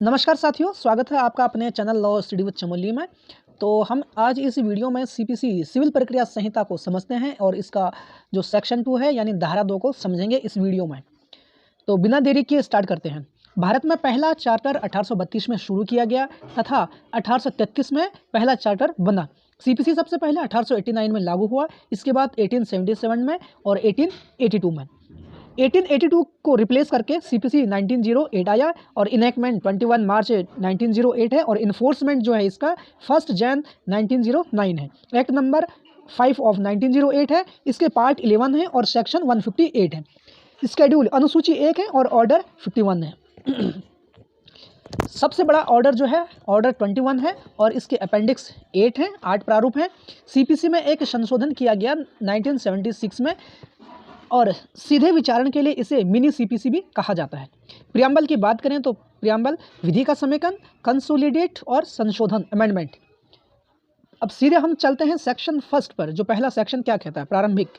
नमस्कार साथियों, स्वागत है आपका अपने channel law study with Chamoli में। तो हम आज इस वीडियो में सीपीसी सिविल प्रक्रिया संहिता को समझते हैं और इसका जो सेक्शन 2 है यानी धारा 2 को समझेंगे इस वीडियो में। तो बिना देरी किए स्टार्ट करते हैं। भारत में पहला चार्टर 1832 में शुरू किया गया तथा 1833 में पहला चार्टर बना। सीपीसी सबसे पहले 1889 में लागू हुआ, इसके बाद 1877 में और 1882 में। 1882 को रिप्लेस करके सीपीसी 1908 आया और इनैक्टमेंट 21 मार्च 1908 है और इन्फोर्समेंट जो है इसका 1 जन 1909 है। एक्ट नंबर 5 ऑफ 1908 है, इसके पार्ट 11 है और सेक्शन 158 है। स्केड्यूल अनुसूची 1 है और ऑर्डर 51 है। सबसे बड़ा ऑर्डर जो है ऑर्डर 21 है और इसके अपेंडिक्स 8 हैं, 8 प्रारूप हैं। सीपीसी में एक संशोधन किया गया 1976 में और सीधे विचारण के लिए इसे मिनी सीपीसी भी कहा जाता है। प्रियम्बल की बात करें तो प्रियम्बल विधि का समेकन, कंसोलिडेट और संशोधन अमेंडमेंट। अब सीधे हम चलते हैं सेक्शन 1 पर। जो पहला सेक्शन क्या कहता है? प्रारंभिक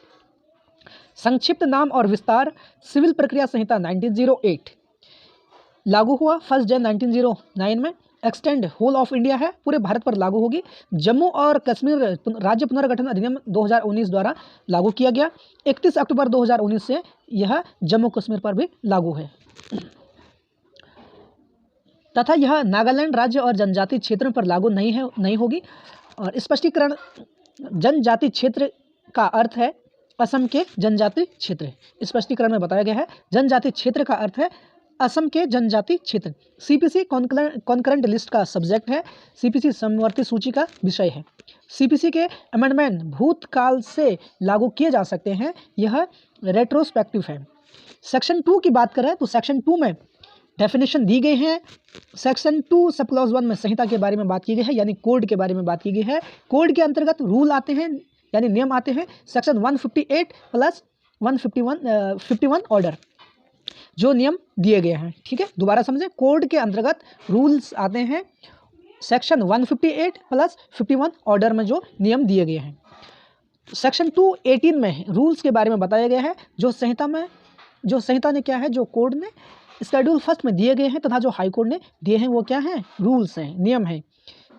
संक्षिप्त नाम और विस्तार। सिविल प्रक्रिया संहिता 1908 लागू हुआ 1 जन 1909 में। एक्सटेंड होल ऑफ इंडिया है, पूरे भारत पर लागू होगी। जम्मू और कश्मीर राज्य पुनर्गठन अधिनियम 2019 द्वारा लागू किया गया। 31 अक्टूबर 2019 से यह जम्मू कश्मीर पर भी लागू है तथा यह नागालैंड राज्य और जनजाति क्षेत्र पर लागू नहीं होगी। और स्पष्टीकरण, जनजाति क्षेत्र का अर्थ है असम के जनजाति क्षेत्र। स्पष्टीकरण में बताया गया है जनजाति क्षेत्र का अर्थ है असम के जनजाति क्षेत्र। सीपीसी कॉन्करेंट लिस्ट का सब्जेक्ट है। सीपीसी समवर्ती सूची का विषय है। सीपीसी के अमेंडमेंट भूतकाल से लागू किए जा सकते हैं, यह रेट्रोस्पेक्टिव है। सेक्शन 2 की बात करें तो सेक्शन 2 में डेफिनेशन दी गई है। सेक्शन 2 सब क्लॉज 1 में संहिता के बारे में बात की गई है, यानी कोड के बारे में बात की गई है। कोड के अंतर्गत रूल आते हैं यानी नियम आते हैं। सेक्शन 158 प्लस 151 ऑर्डर जो नियम दिए गए हैं, ठीक है। दोबारा समझें, कोड के अंतर्गत रूल्स आते हैं। सेक्शन 158 प्लस 51 ऑर्डर में जो नियम दिए गए हैं। सेक्शन 218 में रूल्स के बारे में बताया गया है। जो संहिता ने क्या है, जो कोड ने शेड्यूल 1 में दिए गए हैं तथा जो हाई कोर्ट ने दिए हैं वो क्या हैं, रूल्स हैं, नियम हैं।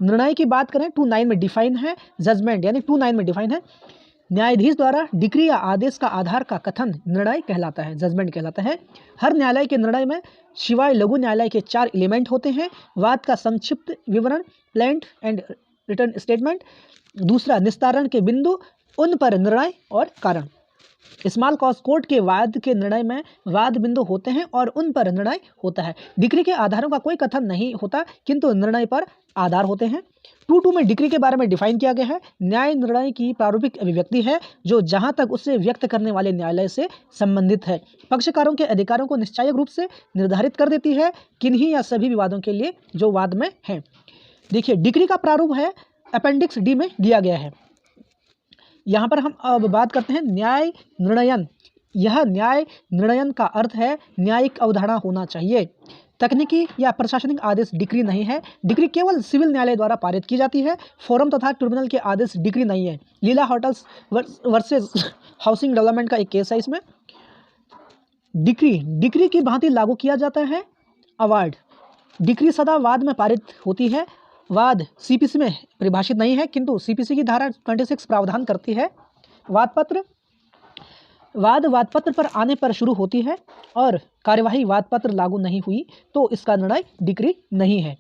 निर्णय की बात करें 29 में डिफाइन है। जजमेंट यानी 29 में डिफाइन है। न्यायाधीश द्वारा डिक्री या आदेश का आधार का कथन निर्णय कहलाता है, जजमेंट कहलाता है। हर न्यायालय के निर्णय में शिवाय लघु न्यायालय के 4 एलिमेंट होते हैं। वाद का संक्षिप्त विवरण, प्लेंट एंड रिटर्न स्टेटमेंट। दूसरा, निस्तारण के बिंदु, उन पर निर्णय और कारण। स्मॉल कॉज कोर्ट के वाद के निर्णय में वाद बिंदु होते हैं और उन पर निर्णय होता है। डिक्री के आधारों का कोई कथन नहीं होता किंतु निर्णय पर आधार होते हैं। 2.2 में डिक्री के बारे में डिफाइन किया गया है। न्याय निर्णय की प्रारूपिक अभिव्यक्ति है जो जहां तक उसे व्यक्त करने वाले न्यायालय से संबंधित है, पक्षकारों के अधिकारों को निश्चायक रूप से निर्धारित कर देती है, किन्हीं या सभी विवादों के लिए जो वाद में है। देखिए, डिक्री का प्रारूप है अपेंडिक्स डी में दिया गया है। यहाँ पर हम अब बात करते हैं न्याय निर्णयन। यह न्याय निर्णयन का अर्थ है न्यायिक अवधारणा होना चाहिए। तकनीकी या प्रशासनिक आदेश डिक्री नहीं है। डिक्री केवल सिविल न्यायालय द्वारा पारित की जाती है। फोरम तथा ट्रिब्यूनल के आदेश डिक्री नहीं है। लीला होटल्स वर्सेस हाउसिंग डेवलपमेंट का एक केस है। इसमें डिक्री की भांति लागू किया जाता है। अवार्ड, डिक्री सदा वाद में पारित होती है। वाद सीपीसी में परिभाषित नहीं है किंतु सीपीसी की धारा 26 प्रावधान करती है। वादपत्र पर आने पर शुरू होती है और कार्यवाही वादपत्र लागू नहीं हुई तो इसका निर्णय डिक्री नहीं है।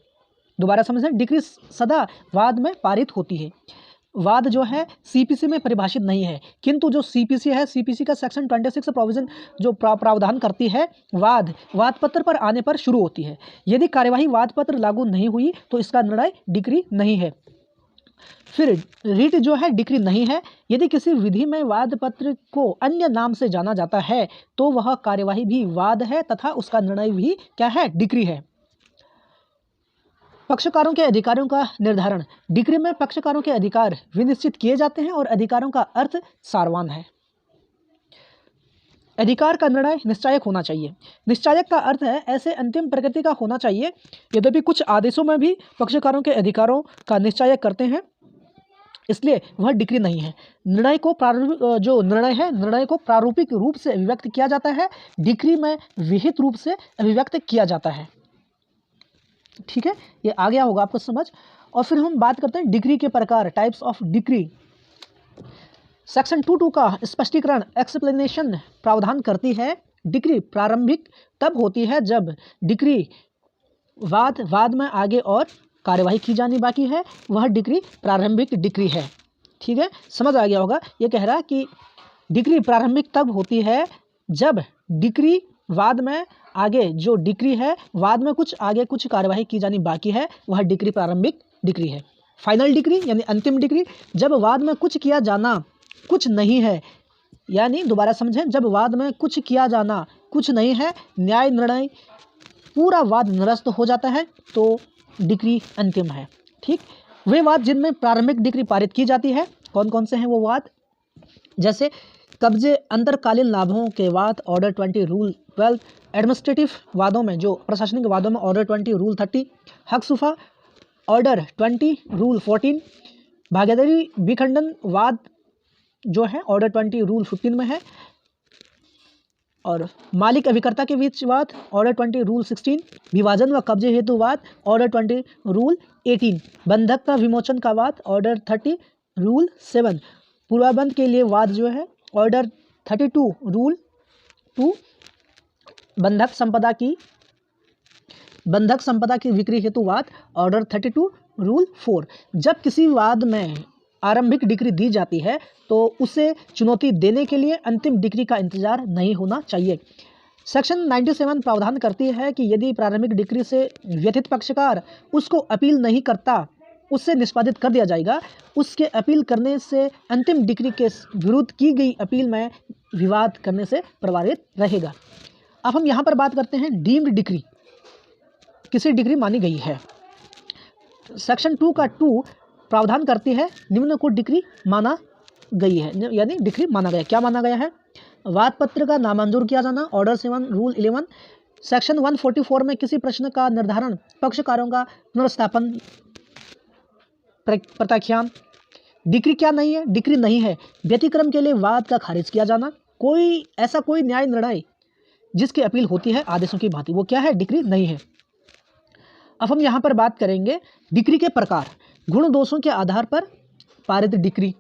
दोबारा समझें, डिक्री सदा वाद में पारित होती है। वाद जो है सीपीसी में परिभाषित नहीं है किंतु जो सीपीसी है, सीपीसी का सेक्शन 26 प्रोविजन जो प्रावधान करती है, वादपत्र पर आने पर शुरू होती है। यदि कार्यवाही वादपत्र लागू नहीं हुई तो इसका निर्णय डिक्री नहीं है। फिर रिट जो है डिक्री नहीं है। यदि किसी विधि में वादपत्र को अन्य नाम से जाना जाता है तो वह कार्यवाही भी वाद है तथा उसका निर्णय भी क्या है, डिक्री है। पक्षकारों के अधिकारों का निर्धारण। डिक्री में पक्षकारों के अधिकार विनिश्चित किए जाते हैं और अधिकारों का अर्थ सारवान है। अधिकार का निर्णय निश्चायक होना चाहिए। निश्चायक का अर्थ है ऐसे अंतिम प्रकृति का होना चाहिए। यद्यपि कुछ आदेशों में भी पक्षकारों के अधिकारों का निश्चायक करते हैं, इसलिए वह डिक्री नहीं है। निर्णय को प्रारूपिक रूप से अभिव्यक्त किया जाता है। डिक्री में विहित रूप से अभिव्यक्त किया जाता है। ठीक है, ये आ गया होगा आपको समझ। और फिर हम बात करते हैं डिक्री के प्रकार, टाइप्स ऑफ डिक्री। सेक्शन 2.2 का स्पष्टीकरण एक्सप्लेनेशन प्रावधान करती है डिक्री प्रारंभिक तब होती है जब डिक्री बाद में आगे और कार्यवाही की जानी बाकी है, वह डिक्री प्रारंभिक डिक्री है। ठीक है, समझ आ गया होगा। ये कह रहा है कि डिक्री प्रारंभिक तब होती है जब डिक्री बाद में आगे जो डिक्री है, बाद में कुछ आगे कुछ कार्यवाही की जानी बाकी है, वह डिक्री प्रारंभिक डिक्री है। फाइनल डिक्री यानी अंतिम डिक्री, जब बाद में कुछ किया जाना कुछ नहीं है, यानी दोबारा समझें, जब वाद में कुछ किया जाना कुछ नहीं है, न्याय निर्णय पूरा वाद निरस्त हो जाता है, तो डिक्री अंतिम है। ठीक, वे वाद जिनमें प्रारंभिक डिक्री पारित की जाती है, कौन कौन से हैं वो वाद? जैसे कब्जे अंतरकालीन लाभों के वाद ऑर्डर 20 रूल 12, एडमिनिस्ट्रेटिव वादों में जो प्रशासनिक वादों में ऑर्डर 20 रूल 30, हक सुफा ऑर्डर 20 रूल 14, भागीदारी विखंडन वाद जो है ऑर्डर 20 रूल 15 में है, और मालिक अभिकर्ता के बीच वाद ऑर्डर 20 रूल 16, विभाजन व कब्जे हेतु वाद ऑर्डर 20 रूल 18, बंधक का विमोचन का वाद ऑर्डर 30 रूल 7, पूर्वाबंध के लिए वाद जो है ऑर्डर 32 रूल 2, बंधक संपदा की बिक्री हेतु वाद ऑर्डर 32 रूल 4। जब किसी वाद में आरंभिक डिक्री दी जाती है तो उसे चुनौती देने के लिए अंतिम डिक्री का इंतजार नहीं होना चाहिए। सेक्शन 97 प्रावधान करती है कि यदि प्रारंभिक डिक्री से व्यथित पक्षकार उसको अपील नहीं करता, उससे निष्पादित कर दिया जाएगा। उसके अपील करने से अंतिम डिक्री के विरुद्ध की गई अपील में विवाद करने से प्रभावित रहेगा। अब हम यहाँ पर बात करते हैं डीम्ड डिक्री, किसी डिक्री मानी गई है। सेक्शन 2 का 2 प्रावधान करती है निम्न को डिक्री माना गई है, यानी डिक्री माना गया। क्या माना गया है? वाद पत्र का नामंजूर किया जाना ऑर्डर 7 रूल 11, सेक्शन 144 में किसी प्रश्न का निर्धारण, पक्षकारों का पुनर्स्थापन, प्रत्याख्यान। डिक्री क्या नहीं है? डिक्री नहीं है व्यतिक्रम के लिए वाद का खारिज किया जाना, कोई न्याय निर्णय जिसकी अपील होती है आदेशों की भांति, वो क्या है? डिक्री नहीं है। अब हम यहाँ पर बात करेंगे डिक्री के प्रकार, गुण दोषों के आधार पर पारित डिक्री।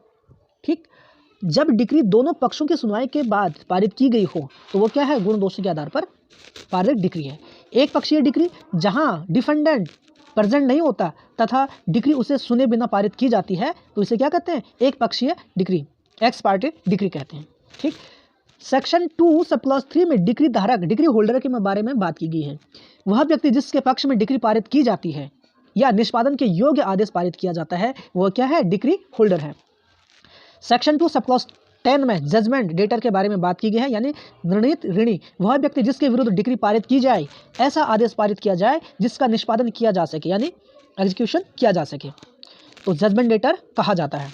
ठीक, जब डिक्री दोनों पक्षों की सुनवाई के बाद पारित की गई हो तो वो क्या है? गुण दोषों के आधार पर पारित डिक्री है। एक पक्षीय डिक्री, जहाँ डिफेंडेंट प्रेजेंट नहीं होता तथा डिक्री उसे सुने बिना पारित की जाती है, तो इसे क्या कहते हैं? एक पक्षीय डिक्री, एक्स पार्टी डिक्री कहते हैं। ठीक, सेक्शन 2 सब क्लॉज 3 में डिक्री धारक, डिक्री होल्डर के बारे में बात की गई है। वह व्यक्ति जिसके पक्ष में डिक्री पारित की जाती है या निष्पादन के योग्य आदेश पारित किया जाता है, वह क्या है? डिक्री होल्डर है। सेक्शन 2 सब क्लॉज 10 में जजमेंट डेटर के बारे में बात की गई है, यानी निर्णीत ऋणी, वह व्यक्ति जिसके विरुद्ध डिक्री पारित की जाए, ऐसा आदेश पारित किया जाए जिसका निष्पादन किया जा सके, यानी एग्जीक्यूशन किया जा सके, तो जजमेंट डेटर कहा जाता है।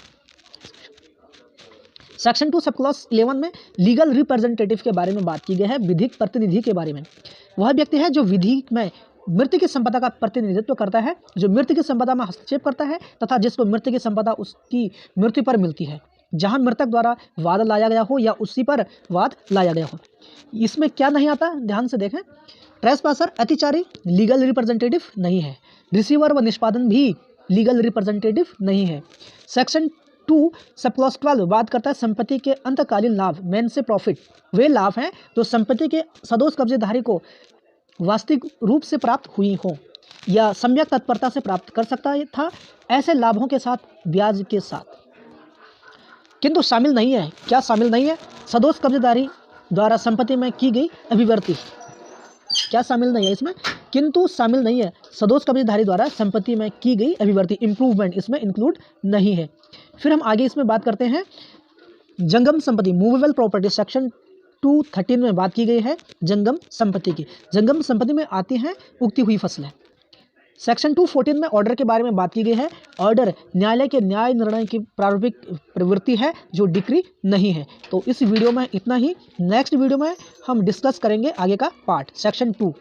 सेक्शन 2 सब क्लॉज 11 में लीगल रिप्रेजेंटेटिव के बारे में बात की गई है, विधिक प्रतिनिधि के बारे में। वह व्यक्ति है जो विधि में मृत्यु की संपदा का प्रतिनिधित्व करता है, जो मृत्यु की संपदा में हस्तक्षेप करता है तथा जिसको मृत्यु की संपदा उसकी मृत्यु पर मिलती है, जहां मृतक द्वारा वाद लाया गया हो या उसी पर वाद लाया गया हो। इसमें क्या नहीं आता? ध्यान से देखें, ट्रेसपासर अतिचारी लीगल रिप्रेजेंटेटिव नहीं है, रिसीवर व निष्पादन भी लीगल रिप्रेजेंटेटिव नहीं है। सेक्शन 2 सब क्लॉज 12 बात करता है संपत्ति के अंतकालीन लाभ, मेन से प्रॉफिट। वे लाभ हैं जो संपत्ति के सदोष कब्जेदारी को वास्तविक रूप से प्राप्त हुई हो या सम्यक तत्परता से प्राप्त कर सकता था, ऐसे लाभों के साथ ब्याज के साथ, किंतु शामिल नहीं है। क्या शामिल नहीं है? सदोष कब्जेदारी द्वारा संपत्ति में की गई अभिवृद्धि। क्या शामिल नहीं है इसमें? किंतु शामिल नहीं है सदोष कब्जेदारी द्वारा संपत्ति में की गई अभिवृद्धि, इंप्रूवमेंट इसमें इंक्लूड नहीं है। फिर हम आगे इसमें बात करते हैं जंगम संपत्ति, मूवेबल प्रॉपर्टी। सेक्शन 213 में बात की गई है जंगम संपत्ति की। जंगम संपत्ति में आती हैं उगती हुई फसलें। सेक्शन 214 में ऑर्डर के बारे में बात की गई है। ऑर्डर न्यायालय के न्याय निर्णय की प्रारंभिक प्रवृत्ति है जो डिक्री नहीं है। तो इस वीडियो में इतना ही। नेक्स्ट वीडियो में हम डिस्कस करेंगे आगे का पार्ट, सेक्शन 2।